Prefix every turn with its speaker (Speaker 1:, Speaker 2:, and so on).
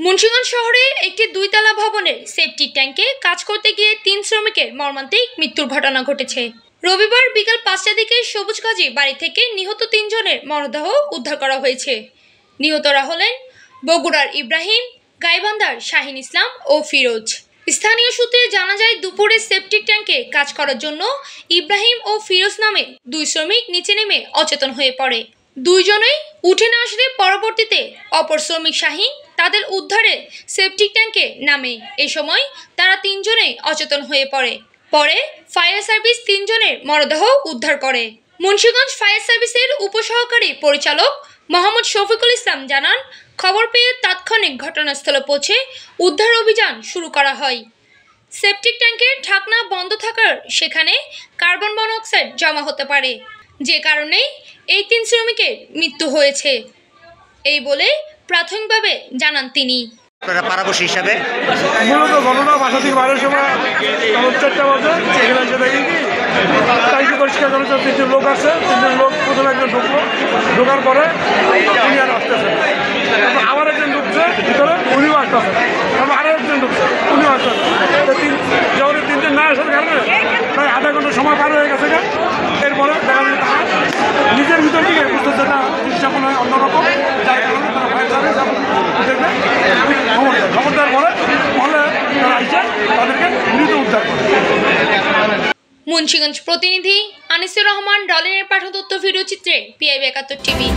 Speaker 1: মুন্সিগঞ্জ শহরে একটি 2 তলা ভবনের সেপটিক ট্যাঙ্কে কাজ করতে গিয়ে 3 শ্রমিকের মর্মান্তিক মৃত্যুর ঘটনা ঘটেছে। রবিবার বিকাল 5টার দিকে সবুজগাজী বাড়ি থেকে নিহত 3 জনের মরদেহ উদ্ধার করা হয়েছে। নিহতরা হলেন বগুড়ার ইব্রাহিম, গাইবান্ধার শাহিন ইসলাম ও ফিরোজ। স্থানীয় সূত্রে জানা যায়, দুপুরে সেপটিক ট্যাঙ্কে কাজ করার জন্য ইব্রাহিম ও ফিরোজ নামে 2 শ্রমিক নিচে নেমে অচেতন হয়ে পড়ে। 2 জনেই উঠে না আসলে পরবর্তীতে অপর শ্রমিক শাহিন তাদের উদ্ধারে সেপটিক ট্যাঙ্কে নামে। এই সময় তারা 3 জনেই অচেতন হয়ে পড়ে। পরে ফায়ার সার্ভিস 3 জনের মরদেহ উদ্ধার করে। মুন্সিগঞ্জ ফায়ার সার্ভিসের উপসহকারী পরিচালক মোহাম্মদ শফিকুল ইসলাম জানান, খবর পেয়ে তাৎক্ষণিক ঘটনাস্থলে পৌঁছে উদ্ধার অভিযান শুরু করা হয়। সেপটিক ট্যাঙ্কের ঢাকনা বন্ধ থাকার সেখানে কার্বন মনোক্সাইড জমা হতে পারে, যে কারণে এই 3 শ্রমিকের মৃত্যু হয়েছে এই বলে প্রাথমিকভাবে জানান তিনি।
Speaker 2: পাড়াপড়শি হিসাবে
Speaker 3: মূলত ঘটনা বাসা থেকে বাইরের সময় 4টা বাজে সেখানে এসে দেখি কি টাইকি পরিষ্কার করার জন্য 3জন লোক আছে। 3জন লোক প্রথমে একজন ঢুকলো, ঢোকার পরে উনি আর আসতেছে, তারপর আবার একজন ঢুকছে ভিতরে, উনিও আসতেছে, তারপর আরও একজন ঢুকছে, উনিও আসতেছে। যখন 3জন না আসার কারণে প্রায় আধা ঘন্টা সময় পার হয়ে গেছে। এরপরে দেখা যায় তারা নিজের ভিতর থেকে বুঝতেছে না জিনিসটা মনে হয় অন্যরকম, যার কারণে তারা ফায়ার সার্ভিস দেখবে খবর দেওয়ার পরে তারা আইসে তাদেরকে মৃত উদ্ধার করে।
Speaker 1: মুন্সিগঞ্জ প্রতিনিধি আনিসুর রহমান ডলের পাঠতথ্য ভিডিও চিত্রে PIB 71 টিভি।